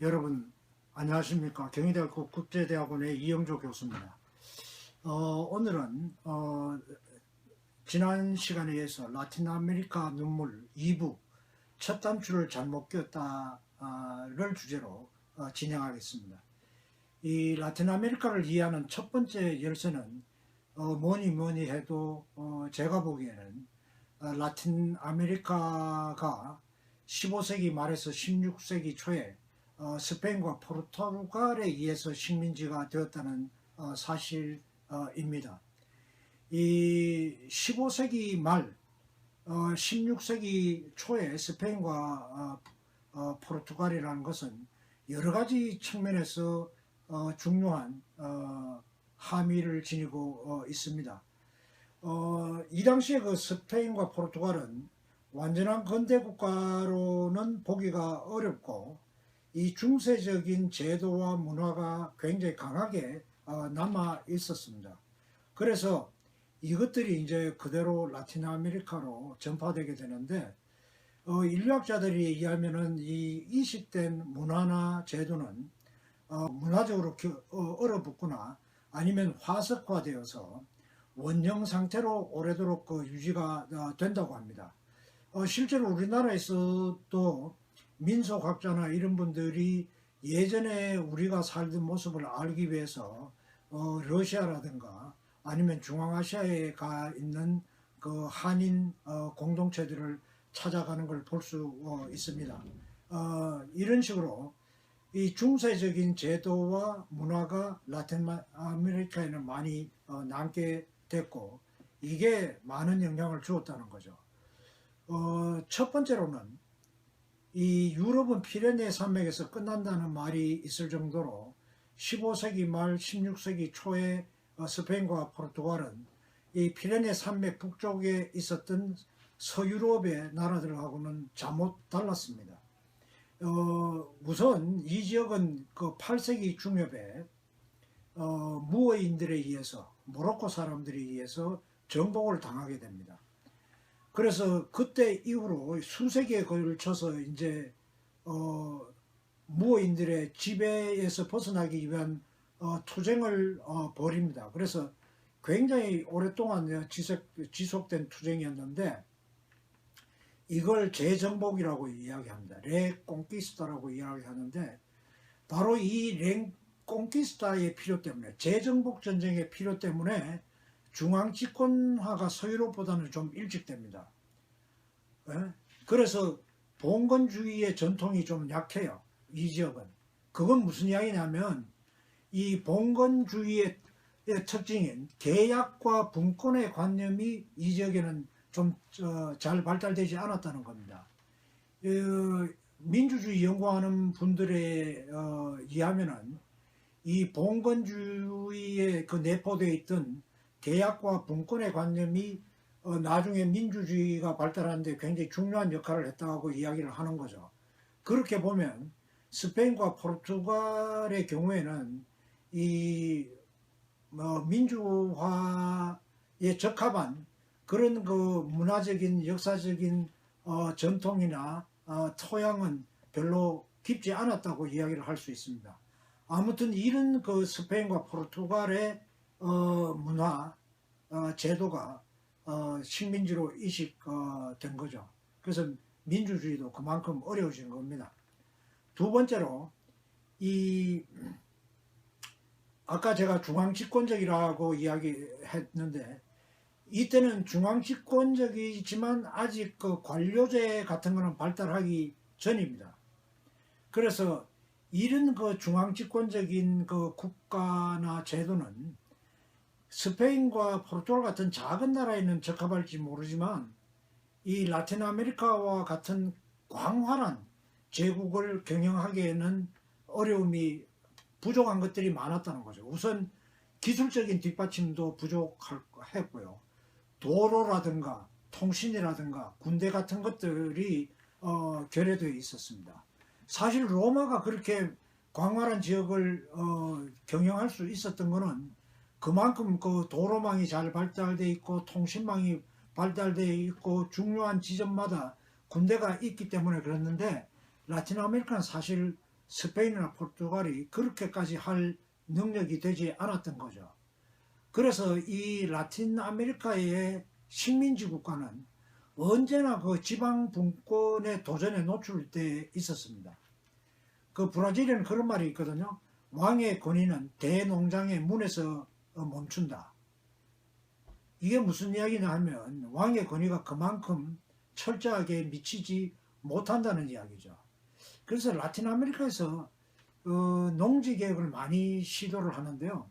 여러분 안녕하십니까. 경희대학교 국제대학원의 이영조 교수입니다. 오늘은 지난 시간에 이어서 라틴 아메리카 눈물 2부 첫 단추를 잘못 꼈다를 주제로 진행하겠습니다. 이 라틴 아메리카를 이해하는 첫 번째 열쇠는 뭐니 해도 제가 보기에는 라틴 아메리카가 15세기 말에서 16세기 초에 스페인과 포르투갈에 의해서 식민지가 되었다는 사실입니다. 이 15세기 말 16세기 초에 스페인과 포르투갈이라는 것은 여러 가지 측면에서 중요한 함의를 지니고 있습니다. 이 당시에 그 스페인과 포르투갈은 완전한 근대 국가로는 보기가 어렵고 이 중세적인 제도와 문화가 굉장히 강하게 남아 있었습니다. 그래서 이것들이 이제 그대로 라틴 아메리카로 전파되게 되는데 인류학자들이 얘기하면은 이 이식된 문화나 제도는 문화적으로 얼어붙거나 아니면 화석화되어서 원형 상태로 오래도록 유지가 된다고 합니다. 실제로 우리나라에서도 민속학자나 이런 분들이 예전에 우리가 살던 모습을 알기 위해서 러시아라든가 아니면 중앙아시아에 가 있는 그 한인 공동체들을 찾아가는 걸 볼 수 있습니다. 이런 식으로 이 중세적인 제도와 문화가 라틴 아메리카에는 많이 남게 됐고 이게 많은 영향을 주었다는 거죠. 첫 번째로는 이 유럽은 피레네 산맥에서 끝난다는 말이 있을 정도로 15세기 말 16세기 초에 스페인과 포르투갈은 이 피레네 산맥 북쪽에 있었던 서유럽의 나라들하고는 잠못 달랐습니다. 우선 이 지역은 그 8세기 중엽에 무어인들에 의해서 모로코 사람들에 의해서 정복을 당하게 됩니다. 그래서 그때 이후로 수세기에 걸쳐서 이제 무어인들의 지배에서 벗어나기 위한 투쟁을 벌입니다. 그래서 굉장히 오랫동안 지속된 투쟁이었는데 이걸 재정복이라고 이야기합니다. 레콩키스타라고 이야기하는데 바로 이 레콩키스타의 필요 때문에 재정복 전쟁의 필요 때문에 중앙 집권화가 서유럽보다는 좀 일찍 됩니다. 그래서 봉건주의의 전통이 좀 약해요. 이 지역은. 그건 무슨 이야기냐면 이 봉건주의의 특징인 계약과 분권의 관념이 이 지역에는 좀 잘 발달되지 않았다는 겁니다. 민주주의 연구하는 분들에 의하면은 이 봉건주의에 그 내포되어 있던 계약과 분권의 관념이 나중에 민주주의가 발달하는데 굉장히 중요한 역할을 했다고 이야기를 하는 거죠. 그렇게 보면 스페인과 포르투갈의 경우에는 이 민주화에 적합한 그런 그 문화적인 역사적인 전통이나 토양은 별로 깊지 않았다고 이야기를 할 수 있습니다. 아무튼 이런 그 스페인과 포르투갈의 문화 제도가 식민지로 이식된 거죠. 그래서 민주주의도 그만큼 어려워진 겁니다. 두 번째로 이 아까 제가 중앙집권적이라고 이야기했는데 이때는 중앙집권적이지만 아직 그 관료제 같은 거는 발달하기 전입니다. 그래서 이런 그 중앙집권적인 그 국가나 제도는 스페인과 포르투갈 같은 작은 나라에는 적합할지 모르지만 이 라틴 아메리카와 같은 광활한 제국을 경영하기에는 어려움이 부족한 것들이 많았다는 거죠. 우선 기술적인 뒷받침도 부족했고요. 도로라든가 통신이라든가 군대 같은 것들이 결여되어 있었습니다. 사실 로마가 그렇게 광활한 지역을 경영할 수 있었던 것은 그만큼 그 도로망이 잘 발달되어 있고 통신망이 발달되어 있고 중요한 지점마다 군대가 있기 때문에 그랬는데 라틴 아메리카는 사실 스페인이나 포르투갈이 그렇게까지 할 능력이 되지 않았던 거죠. 그래서 이 라틴 아메리카의 식민지 국가는 언제나 그 지방 분권의 도전에 노출돼 있었습니다. 그 브라질에는 그런 말이 있거든요. 왕의 권위는 대농장의 문에서 멈춘다. 이게 무슨 이야기냐 하면 왕의 권위가 그만큼 철저하게 미치지 못한다는 이야기죠. 그래서 라틴 아메리카에서 농지개혁을 많이 시도를 하는데요.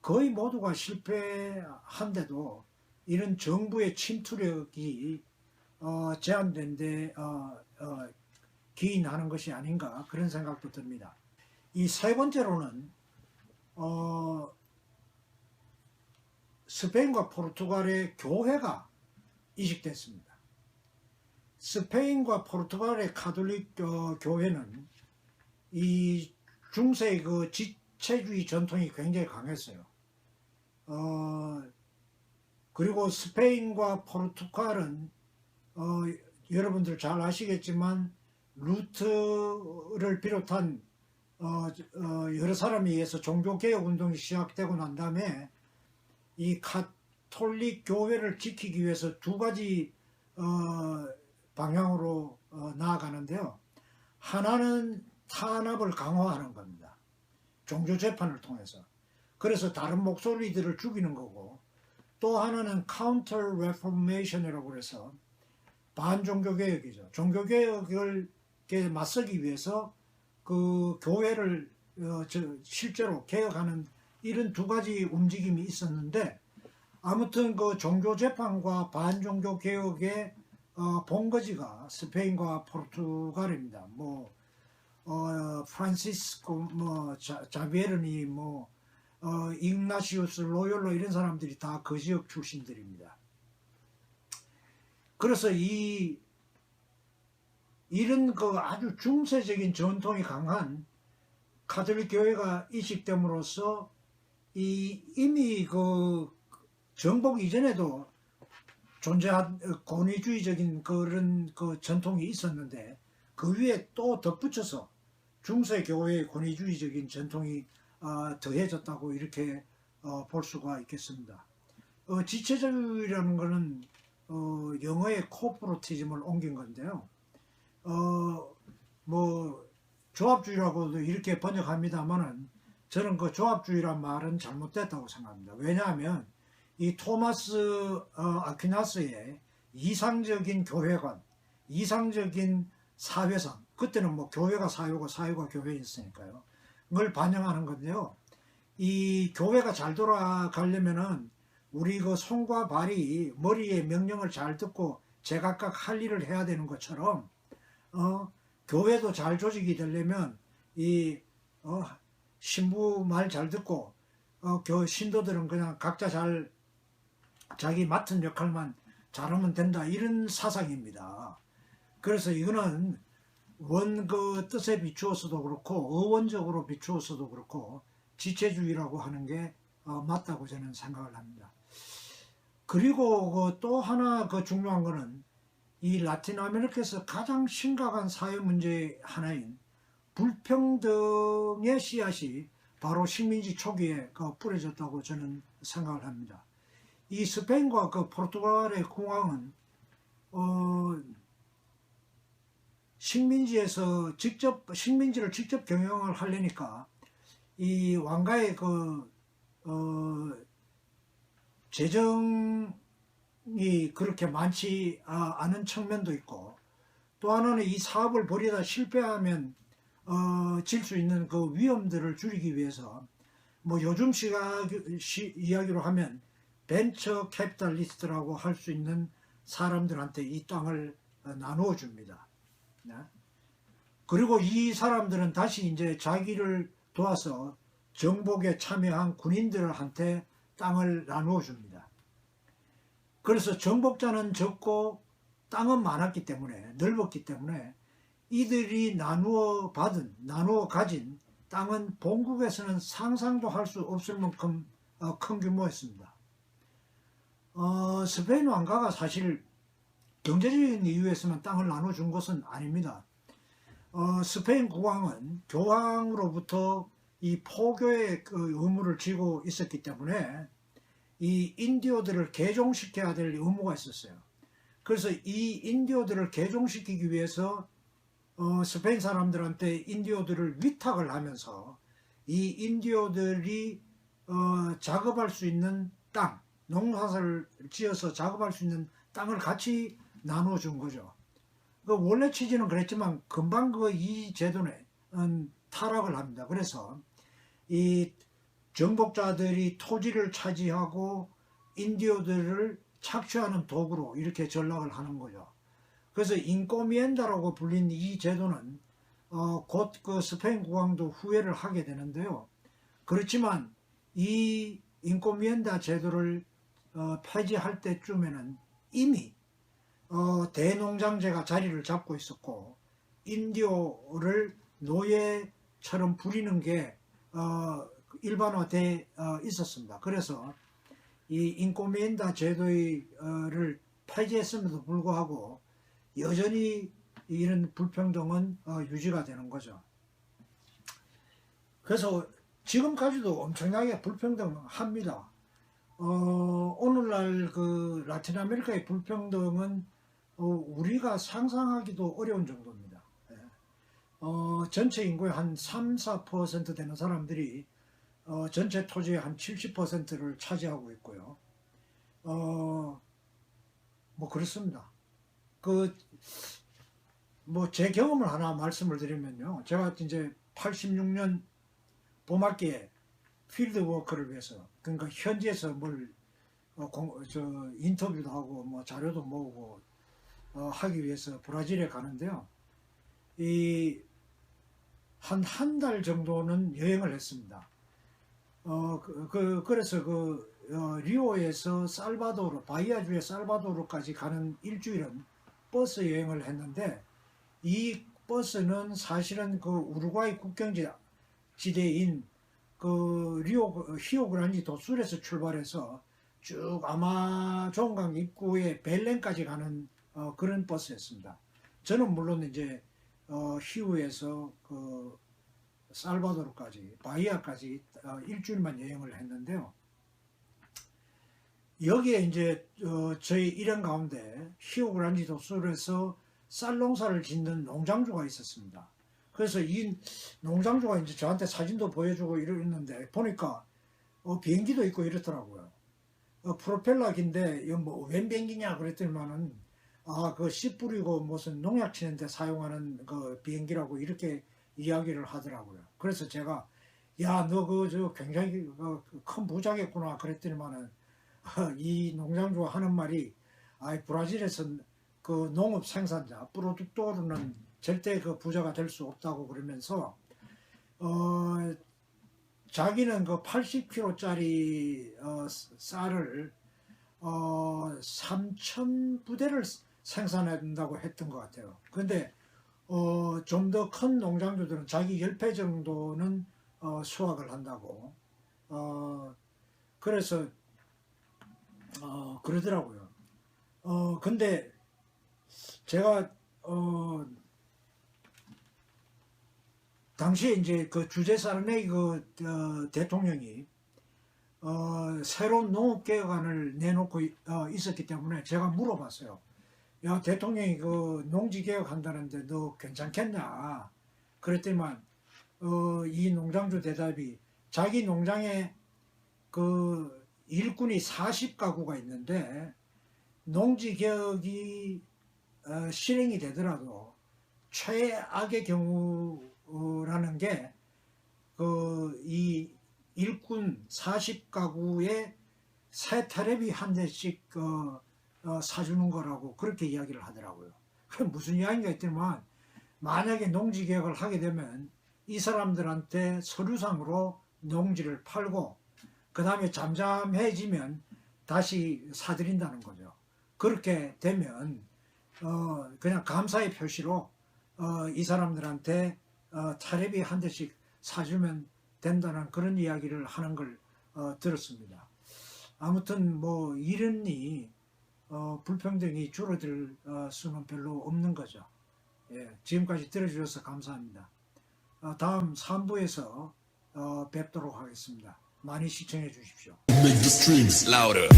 거의 모두가 실패한데도 이런 정부의 침투력이 제한된 데 기인하는 것이 아닌가 그런 생각도 듭니다. 이 세 번째로는 스페인과 포르투갈의 교회가 이식됐습니다. 스페인과 포르투갈의 가톨릭 교회는 이 중세의 그 지체주의 전통이 굉장히 강했어요. 그리고 스페인과 포르투갈은 여러분들 잘 아시겠지만 루트를 비롯한 여러 사람에 의해서 종교개혁 운동이 시작되고 난 다음에 이 가톨릭 교회를 지키기 위해서 두 가지 방향으로 나아가는데요. 하나는 탄압을 강화하는 겁니다. 종교재판을 통해서. 그래서 다른 목소리들을 죽이는 거고, 또 하나는 카운터 레포메이션이라고 해서 반종교개혁이죠. 종교개혁을 맞서기 위해서 그 교회를 실제로 개혁하는 이런 두 가지 움직임이 있었는데, 아무튼 그 종교재판과 반종교개혁의 본거지가 스페인과 포르투갈입니다. 프란시스코, 자비에르니, ignacius 로욜라 이런 사람들이 다 그 지역 출신들입니다. 그래서 이런 그 아주 중세적인 전통이 강한 가톨릭 교회가 이식됨으로써 이미 그 정복 이전에도 존재한 권위주의적인 그런 그 전통이 있었는데 그 위에 또 덧붙여서 중세 교회의 권위주의적인 전통이 더해졌다고 이렇게 볼 수가 있겠습니다. 지체주의라는 것은 영어의 코퍼레티즘을 옮긴 건데요. 조합주의라고도 이렇게 번역합니다만은 저는 그 조합주의란 말은 잘못됐다고 생각합니다. 왜냐하면 이 토마스 아퀴나스의 이상적인 교회관, 이상적인 사회상, 그때는 교회가 사회고 사회가 교회였으니까요. 그걸 반영하는 건데요. 이 교회가 잘 돌아가려면은 우리 그 손과 발이 머리의 명령을 잘 듣고 제각각 할 일을 해야 되는 것처럼 교회도 잘 조직이 되려면 신부 말 잘 듣고 신도들은 그냥 각자 자기 맡은 역할만 잘하면 된다 이런 사상입니다. 그래서 이거는 그 뜻에 비추어서도 그렇고 어원적으로 비추어서도 그렇고 지체주의라고 하는 게 맞다고 저는 생각을 합니다. 그리고 또 하나 중요한 거는 이 라틴 아메리카에서 가장 심각한 사회 문제 하나인 불평등의 씨앗이 바로 식민지 초기에 뿌려졌다고 저는 생각을 합니다. 이 스페인과 포르투갈의 공황은 식민지를 직접 경영을 하려니까 이 왕가의 재정이 그렇게 많지 않은 측면도 있고, 또 하나는 이 사업을 벌이다 실패하면 질 수 있는 그 위험들을 줄이기 위해서 요즘 이야기로 하면 벤처 캐피탈리스트라고 할 수 있는 사람들한테 이 땅을 나누어 줍니다. 그리고 이 사람들은 다시 이제 자기를 도와서 정복에 참여한 군인들한테 땅을 나누어 줍니다. 그래서 정복자는 적고 땅은 많았기 때문에, 넓었기 때문에 이들이 나누어 가진 땅은 본국에서는 상상도 할 수 없을 만큼 큰 규모였습니다. 스페인 왕가가 사실 경제적인 이유에서만 땅을 나눠준 것은 아닙니다. 스페인 국왕은 교황으로부터 이 포교의 그 의무를 지고 있었기 때문에 이 인디오들을 개종시켜야 될 의무가 있었어요. 그래서 이 인디오들을 개종시키기 위해서 스페인 사람들한테 인디오들을 위탁을 하면서 이 인디오들이 작업할 수 있는 땅, 농사를 지어서 작업할 수 있는 땅을 같이 나눠준 거죠. 그 원래 취지는 그랬지만 금방 그 이 제도는 타락을 합니다. 그래서 이 정복자들이 토지를 차지하고 인디오들을 착취하는 도구로 이렇게 전락을 하는 거죠. 그래서 인코미엔다라고 불린 이 제도는 곧 그 스페인 국왕도 후회를 하게 되는데요. 그렇지만 이 인코미엔다 제도를 폐지할 때쯤에는 이미 대농장제가 자리를 잡고 있었고 인디오를 노예처럼 부리는 게 일반화돼 있었습니다. 그래서 이 인코미엔다 제도를 폐지했음에도 불구하고 여전히 이런 불평등은 유지가 되는 거죠. 그래서 지금까지도 엄청나게 불평등합니다. 오늘날 그 라틴 아메리카의 불평등은 우리가 상상하기도 어려운 정도입니다. 전체 인구의 한 3, 4% 되는 사람들이 전체 토지의 한 70%를 차지하고 있고요. 뭐 그렇습니다. 뭐 제 경험을 하나 말씀을 드리면요. 제가 이제 86년 봄학기에 필드 워크를 위해서, 그러니까 현지에서 뭘 인터뷰도 하고 뭐 자료도 모으고 하기 위해서 브라질에 가는데요. 한 달 정도는 여행을 했습니다. 그래서 리오에서 살바도르, 바이아주의 살바도르까지 가는 일주일은 버스 여행을 했는데, 이 버스는 사실은 그 우루과이 국경지대인 그 히오그란디 도술에서 출발해서 쭉 아마존강 입구의 벨렌까지 가는 그런 버스였습니다. 저는 물론 이제 히우에서 그 살바도르까지 바이아까지 일주일만 여행을 했는데요. 여기에 이제 저희 일행 가운데 히오그란디 도술에서 쌀 농사를 짓는 농장주가 있었습니다. 그래서 이 농장주가 이제 저한테 사진도 보여주고 이러는데 보니까 비행기도 있고 이렇더라고요. 프로펠러기인데 이거 뭐 웬 비행기냐 그랬더니만은 그 씨 뿌리고 무슨 농약 치는데 사용하는 그 비행기라고 이렇게 이야기를 하더라고요. 그래서 제가 야, 너 저 굉장히 큰 부자겠구나 그랬더니만은 이 농장주가 하는 말이 브라질에서 그 농업 생산자 프로둑토르는 절대 그 부자가 될 수 없다고 그러면서 자기는 그 80kg짜리 쌀을 3,000부대를 생산한다고 했던 것 같아요. 그런데 좀 더 큰 농장주들은 자기 10배 정도는 수확을 한다고 그래서 그러더라고요. 근데 제가 당시에 이제 그 주제 사르네이 대통령이 새로운 농업개혁안을 내놓고 있었기 때문에 제가 물어봤어요. 야, 대통령이 그 농지개혁 한다는데 너 괜찮겠냐? 그랬더니만 이 농장주 대답이 자기 농장에 그 일꾼이 40가구가 있는데 농지개혁이 실행이 되더라도 최악의 경우라는 게 이 일꾼 40가구에 새 테레비 한 대씩 사주는 거라고 그렇게 이야기를 하더라고요. 그게 무슨 이야기인가 했더니만 만약에 농지개혁을 하게 되면 이 사람들한테 서류상으로 농지를 팔고 그 다음에 잠잠해지면 다시 사들인다는 거죠. 그렇게 되면 그냥 감사의 표시로 이 사람들한테 테레비 한 대씩 사주면 된다는 그런 이야기를 하는 걸 들었습니다. 아무튼 뭐 이러니 불평등이 줄어들 수는 별로 없는 거죠. 예. 예, 지금까지 들어주셔서 감사합니다. 다음 3부에서 뵙도록 하겠습니다. 많이 시청해 주십시오. Make the streams louder.